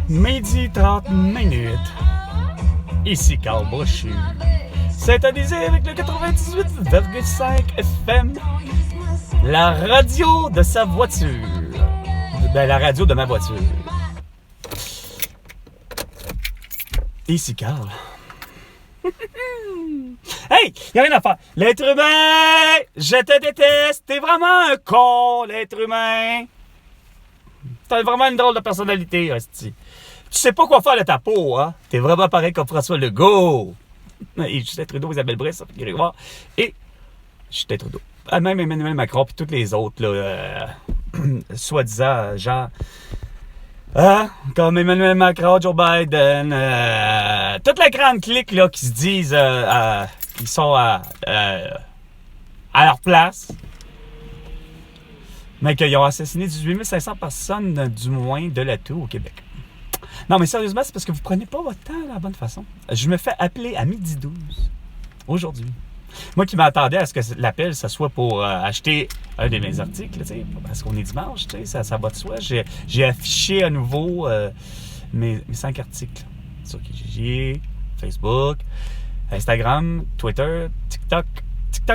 Midi 30 minutes. Ici Carl Brochu. Syntonisé avec le 98,5 FM. La radio de sa voiture. Ben, la radio de ma voiture. Ici Carl. Hey, y'a rien à faire. L'être humain, je te déteste. T'es vraiment un con, l'être humain. T'as vraiment une drôle de personnalité, hostie. Tu sais pas quoi faire de ta peau, hein? T'es vraiment pareil comme François Legault. Et Justin Trudeau, Isabelle Brice, Grégoire. Et Justin Trudeau. Même Emmanuel Macron, puis tous les autres, là, soi-disant, genre... comme Emmanuel Macron, Joe Biden, toute la grande clique, là, qui se disent, qu'ils sont à leur place. Mais qu'ils ont assassiné 18 500 personnes, du moins, de l'atout au Québec. Non, mais sérieusement, c'est parce que vous prenez pas votre temps de la bonne façon. Je me fais appeler à 12h aujourd'hui. Moi qui m'attendais à ce que l'appel, ça soit pour acheter un de mes articles, tu sais, parce qu'on est dimanche, tu sais, ça va de soi. J'ai affiché à nouveau mes 5 articles sur Kijiji, Facebook, Instagram, Twitter, TikTok,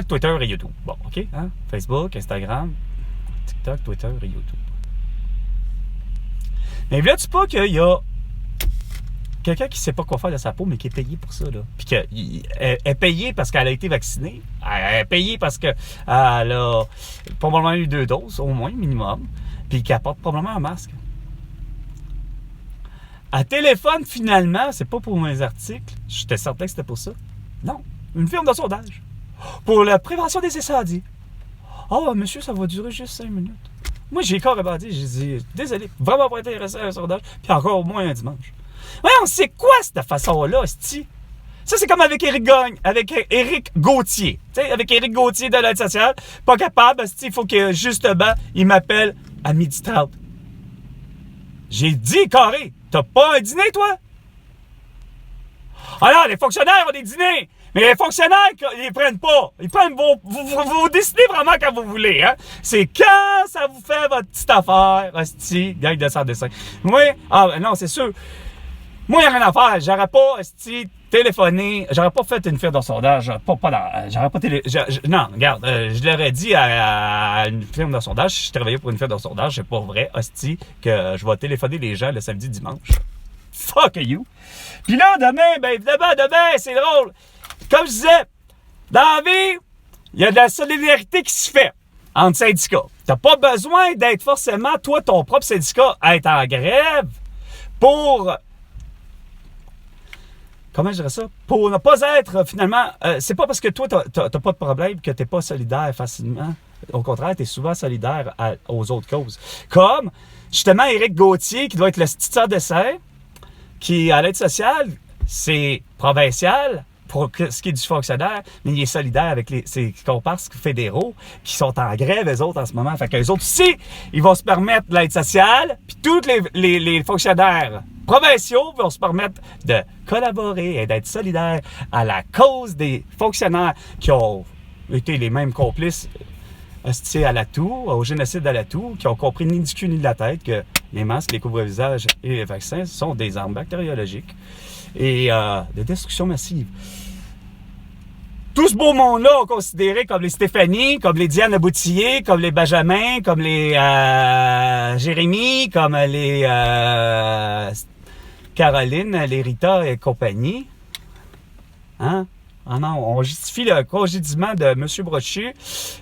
Twitter et YouTube. Bon, OK, hein? Facebook, Instagram, TikTok, Twitter et YouTube. Mais là, tu pas qu'il y a quelqu'un qui ne sait pas quoi faire de sa peau, mais qui est payé pour ça, là. Puis qu'elle est payée parce qu'elle a été vaccinée. Elle est payée parce qu'elle a probablement eu 2 doses, au moins, minimum. Puis qu'elle porte probablement un masque. Elle téléphone, finalement, c'est pas pour mes articles. J'étais certain que c'était pour ça. Non, une firme de sondage. Pour la prévention des incendies. Oh, monsieur, ça va durer juste 5 minutes. Moi, j'ai carrément dit, j'ai dit, désolé, vraiment pas intéressé à un sondage, puis encore au moins un dimanche. Voyons, c'est quoi cette façon-là, c'ti? Ça, c'est comme avec Éric Gauthier. Tu sais, avec Éric Gauthier de l'aide sociale, pas capable, c'ti, il faut que, justement, il m'appelle à 12h30. J'ai dit, carré, t'as pas un dîner, toi? Alors, les fonctionnaires ont des dîners! Mais les fonctionnaires, ils les prennent pas. Ils prennent vous décidez vraiment quand vous voulez, hein. C'est quand ça vous fait votre petite affaire, hostie, gang de 105. Moi, non, c'est sûr. Moi, il n'y a rien à faire. J'aurais pas, hostie, téléphoné. J'aurais pas fait une firme de sondage. J'aurais pas non, regarde, je l'aurais dit à une firme de sondage. Je travaillais pour une firme de sondage. C'est pas vrai, hostie, que je vais téléphoner les gens le samedi, dimanche. Fuck you. Puis là, demain, ben évidemment, c'est drôle. Comme je disais, dans la vie, il y a de la solidarité qui se fait entre syndicats. T'as pas besoin d'être forcément, toi, ton propre syndicat, à être en grève pour... Comment je dirais ça? Pour ne pas être, finalement... c'est pas parce que toi, t'as pas de problème que t'es pas solidaire facilement. Au contraire, t'es souvent solidaire aux autres causes. Comme, justement, Éric Gauthier, qui doit être le titulaire de serre, qui, à l'aide sociale, c'est provincial... pour ce qui est du fonctionnaire, mais il est solidaire avec ses comparses fédéraux qui sont en grève, eux autres, en ce moment. Fait qu'eux autres aussi, ils vont se permettre de l'aide sociale, puis tous les fonctionnaires provinciaux vont se permettre de collaborer et d'être solidaires à la cause des fonctionnaires qui ont été les mêmes complices à l'atout, au génocide à l'atout, qui ont compris ni du cul ni de la tête que les masques, les couvre-visages et les vaccins sont des armes bactériologiques et de destruction massive. Tout ce beau monde-là ont considéré comme les Stéphanie, comme les Diane Boutillier, comme les Benjamin, comme les Jérémy, comme les Caroline, les Rita et compagnie. Hein? Ah non, on justifie le congédiement de M. Brochu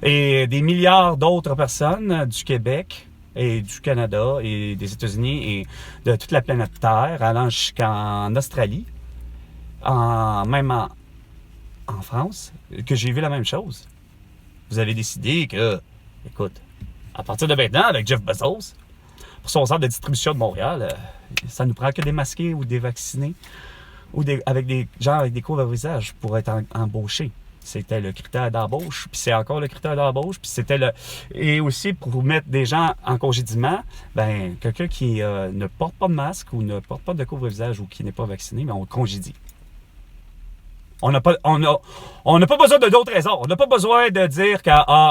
et des milliards d'autres personnes du Québec et du Canada et des États-Unis et de toute la planète Terre, allant jusqu'en Australie, même en France, que j'ai vu la même chose. Vous avez décidé que, écoute, à partir de maintenant, avec Jeff Bezos, pour son centre de distribution de Montréal, ça nous prend que des masqués ou des vaccinés ou avec des gens avec des couvre-visages pour être embauchés. C'était le critère d'embauche, puis c'est encore le critère d'embauche, puis et aussi pour mettre des gens en congédiement, ben quelqu'un qui ne porte pas de masque ou ne porte pas de couvre-visage ou qui n'est pas vacciné, mais on le congédie. On n'a pas besoin de d'autres raisons. On n'a pas besoin de dire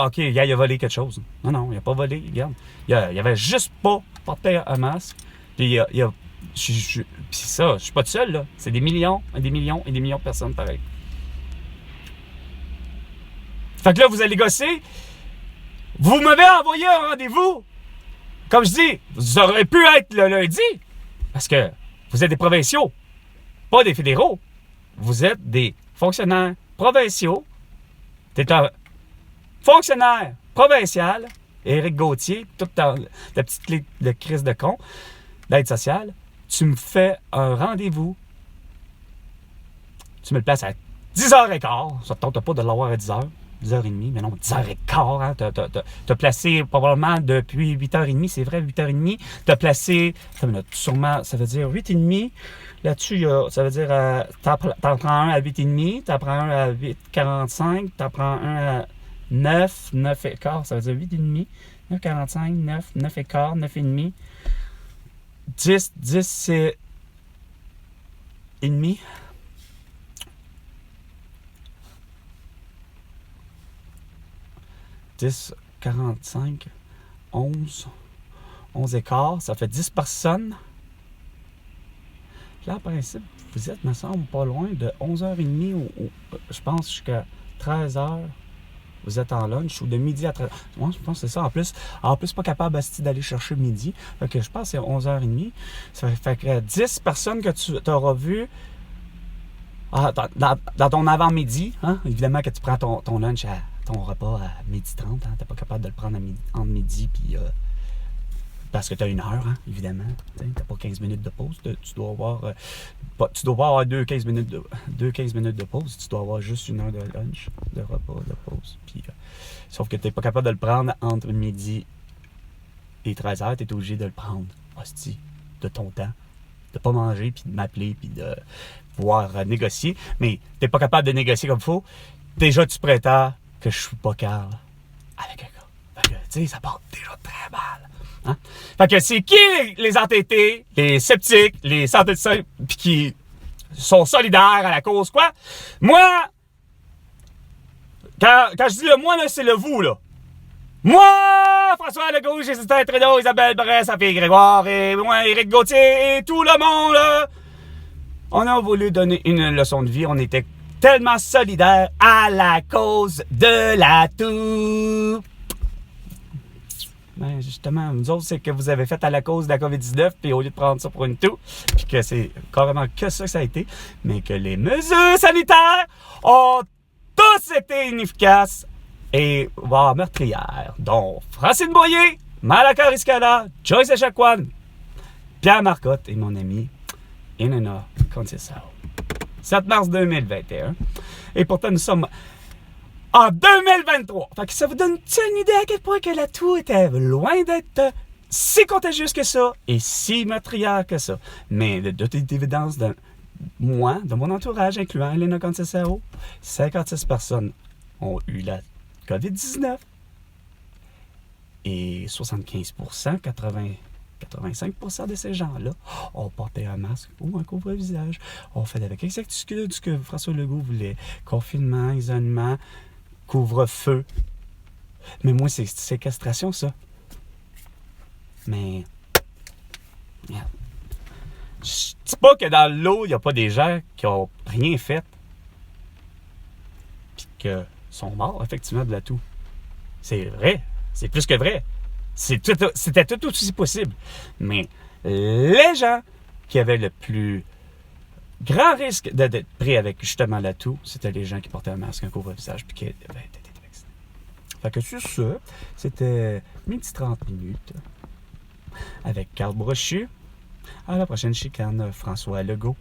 OK, il a volé quelque chose. Non, il n'a pas volé, regarde. Il avait juste pas porté un masque. Puis il a Puis ça, je suis pas tout seul, là. C'est des millions et des millions et des millions de personnes pareil. Fait que là, vous allez gosser. Vous m'avez envoyé un rendez-vous. Comme je dis, vous auriez pu être le lundi. Parce que vous êtes des provinciaux, pas des fédéraux. Vous êtes des fonctionnaires provinciaux. T'es un fonctionnaire provincial. Éric Gauthier, toute ta petite clé de crise de con, d'aide sociale. Tu me fais un rendez-vous. Tu me le places à 10h15. Ça ne te tente pas de l'avoir à 10h. 10h30, mais non, 10h15. Hein, t'as placé probablement depuis 8h30, c'est vrai, 8h30. T'as placé, sûrement, ça veut dire 8h30. Là-dessus, ça veut dire, t'en prends un à 8h30, t'en prends un à 8h45, t'en prends un à 9h15, ça veut dire 8h30, 9h45, 9h15, 9h30. 10, c'est et demi. 10, 45, 11, 11 et quart, ça fait 10 personnes. Là, en principe, vous êtes, me semble, pas loin de 11h30 ou je pense jusqu'à 13h. Vous êtes en lunch ou de midi à 13h. Moi, je pense que c'est ça. En plus, pas capable d'aller chercher midi. Fait que je pense que c'est 11h30. Ça fait que 10 personnes que tu auras vues dans ton avant-midi. Hein? Évidemment que tu prends ton lunch ton repas à 12h30. Hein? Tu n'es pas capable de le prendre entre midi puis parce que tu as une heure, hein, évidemment. Tu n'as pas 15 minutes de pause. Tu dois avoir 2 15 minutes de pause. Tu dois avoir juste une heure de lunch, de repas, de pause. Puis, sauf que tu n'es pas capable de le prendre entre midi et 13h. Tu es obligé de le prendre, hostie, de ton temps. De ne pas manger, puis de m'appeler, puis de pouvoir négocier. Mais tu n'es pas capable de négocier comme il faut. Déjà, tu prétends que je suis pas calme avec un gars. Fait que, tu sais, ça part déjà très mal. Hein? Fait que c'est qui les entêtés, les sceptiques, les sans-médecins, puis qui sont solidaires à la cause, quoi? Moi, quand je dis le moi, là, c'est le vous, là. Moi, François Legault, Justin Trudeau, Isabelle Bresse, Sophie Grégoire, et moi, Éric Gauthier, et tout le monde, là, on a voulu donner une leçon de vie. On était tellement solidaires à la cause de la toux. Ben justement, nous autres, c'est que vous avez fait à la cause de la COVID-19, puis au lieu de prendre ça pour une toux, puis que c'est carrément que ça a été, mais que les mesures sanitaires ont tous été inefficaces et voire meurtrières, dont Francine Boyer, Malaka Riscala, Joyce Echaquan, Pierre Marcotte et mon ami Inanna Conceição. 7 mars 2021. Et pourtant, nous sommes en 2023. Fait que ça vous donne une idée à quel point que la toux était loin d'être si contagieuse que ça et si meurtrière que ça. Mais de toute évidence, de moi, de mon entourage, incluant Elena Conceição, 56 personnes ont eu la COVID-19 et 75%, 85% de ces gens-là ont porté un masque ou un couvre-visage. On fait avec exactitude ce que François Legault voulait. Confinement, isolement, couvre-feu. Mais moi, c'est séquestration, ça. Mais, yeah. Je dis pas que dans l'eau, il n'y a pas des gens qui ont rien fait puis qui sont morts, effectivement, de la toux. C'est vrai. C'est plus que vrai. C'était tout aussi possible. Mais les gens qui avaient le plus grand risque d'être pris avec justement la toux, c'était les gens qui portaient un masque, un couvre-visage, puis qui avaient été vaccinés. Fait que sur ça, c'était mes petits 30 minutes avec Carl Brochu. À la prochaine chicane, François Legault.